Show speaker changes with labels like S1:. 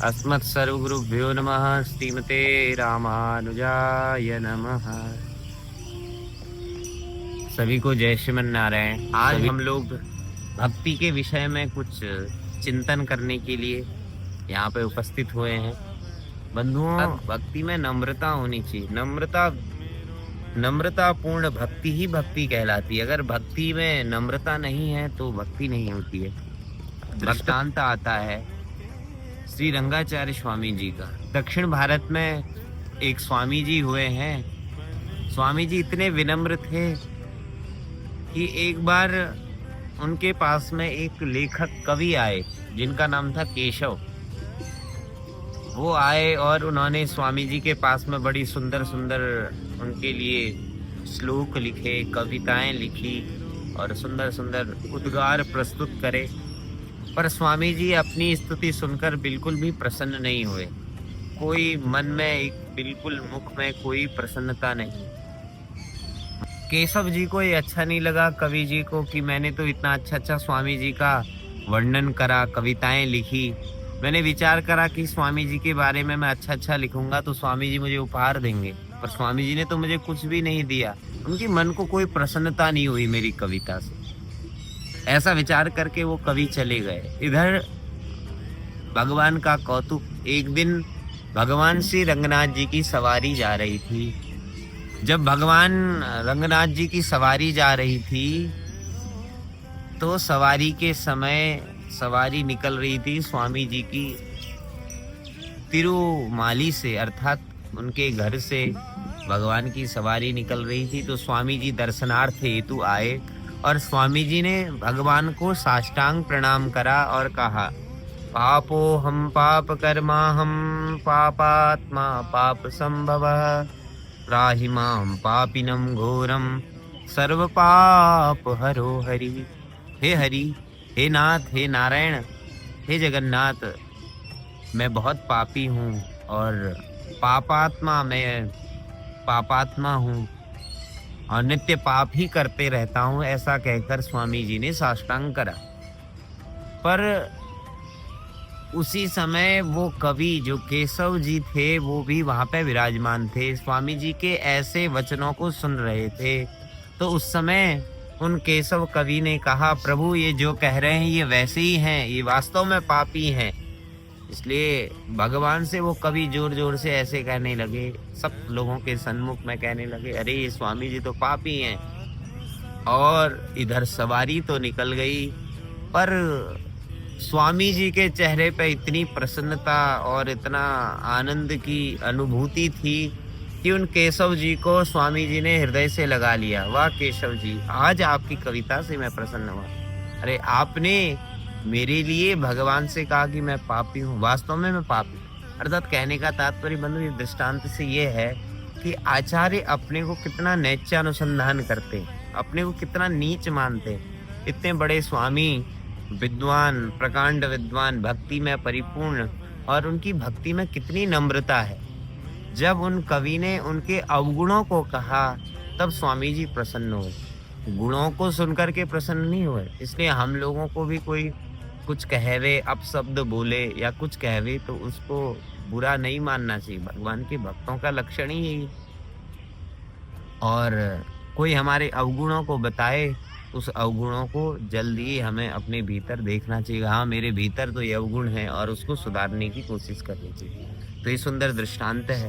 S1: अस्मत् सर्वगुरुभ्यो नमः। श्रीमते रामानुजाय नमः। सभी को जय श्रीमन नारायण। आज हम लोग भक्ति के विषय में कुछ चिंतन करने के लिए यहाँ पे उपस्थित हुए हैं। बंधुओं, भक्ति में नम्रता होनी चाहिए। नम्रता पूर्ण भक्ति ही भक्ति कहलाती है। अगर भक्ति में नम्रता नहीं है तो भक्ति नहीं होती है। दृष्टांत आता है श्री रंगाचार्य स्वामी जी का। दक्षिण भारत में एक स्वामी जी हुए हैं। स्वामी जी इतने विनम्र थे कि एक बार उनके पास में एक लेखक कवि आए जिनका नाम था केशव। वो आए और उन्होंने स्वामी जी के पास में बड़ी सुंदर सुंदर उनके लिए श्लोक लिखे, कविताएं लिखी और सुंदर सुंदर उद्गार प्रस्तुत करे। पर स्वामी जी अपनी स्तुति सुनकर बिल्कुल भी प्रसन्न नहीं हुए। कोई मन में बिल्कुल मुख में कोई प्रसन्नता नहीं। केशव जी को ये अच्छा नहीं लगा कवि जी को कि मैंने तो इतना अच्छा स्वामी जी का वर्णन करा, कविताएं लिखी। मैंने विचार करा कि स्वामी जी के बारे में मैं अच्छा लिखूंगा तो स्वामी जी मुझे उपहार देंगे, पर स्वामी जी ने तो मुझे कुछ भी नहीं दिया। उनके मन को कोई प्रसन्नता नहीं हुई मेरी कविता से। ऐसा विचार करके वो कवि चले गए। इधर भगवान का कौतुक। एक दिन भगवान श्री रंगनाथ जी की सवारी जा रही थी। जब भगवान रंगनाथ जी की सवारी जा रही थी तो सवारी के समय सवारी निकल रही थी स्वामी जी की तिरुमाली से, अर्थात उनके घर से भगवान की सवारी निकल रही थी। तो स्वामी जी दर्शनार्थ हेतु आए और स्वामी जी ने भगवान को साष्टांग प्रणाम करा और कहा, पापो हम पाप कर्मा हम पापात्मा पाप संभव त्राहि मां पापिनम घोरम सर्व पाप हरो हरि। हे हरि, हे नाथ, हे नारायण, हे जगन्नाथ, मैं बहुत पापी हूँ और मैं पापात्मा हूँ और नित्य पाप ही करते रहता हूँ। ऐसा कहकर स्वामी जी ने साष्टांग करा। पर उसी समय वो कवि जो केशव जी थे वो भी वहां पे विराजमान थे, स्वामी जी के ऐसे वचनों को सुन रहे थे। तो उस समय उन केशव कवि ने कहा, प्रभु ये जो कह रहे हैं ये वैसे ही हैं, ये वास्तव में पापी हैं। इसलिए भगवान से वो कवि जोर जोर से ऐसे कहने लगे, सब लोगों के सन्मुख में कहने लगे, अरे ये स्वामी जी तो पापी हैं। और इधर सवारी तो निकल गई, पर स्वामी जी के चेहरे पे इतनी प्रसन्नता और इतना आनंद की अनुभूति थी कि उन केशव जी को स्वामी जी ने हृदय से लगा लिया। वाह केशव जी, आज आपकी कविता से मैं प्रसन्न हुआ। अरे आपने मेरे लिए भगवान से कहा कि मैं पापी हूँ, वास्तव में मैं पापी। अर्थात कहने का तात्पर्य बंधु इस दृष्टांत से ये है कि आचार्य अपने को कितना नैत्यानुसंधान करते हैं, अपने को कितना नीच मानते हैं। इतने बड़े स्वामी, विद्वान, प्रकांड विद्वान, भक्ति में परिपूर्ण, और उनकी भक्ति में कितनी नम्रता है। जब उन कवि ने उनके अवगुणों को कहा तब स्वामी जी प्रसन्न हुए, गुणों को सुनकर के प्रसन्न नहीं हुए। इसलिए हम लोगों को भी कोई कुछ कहवे, अपशब्द बोले या कुछ कहवे तो उसको बुरा नहीं मानना चाहिए। भगवान के भक्तों का लक्षण ही है। और कोई हमारे अवगुणों को बताए, उस अवगुणों को जल्दी हमें अपने भीतर देखना चाहिए। हाँ, मेरे भीतर तो ये अवगुण है और उसको सुधारने की कोशिश करनी चाहिए। तो ये सुंदर दृष्टांत है।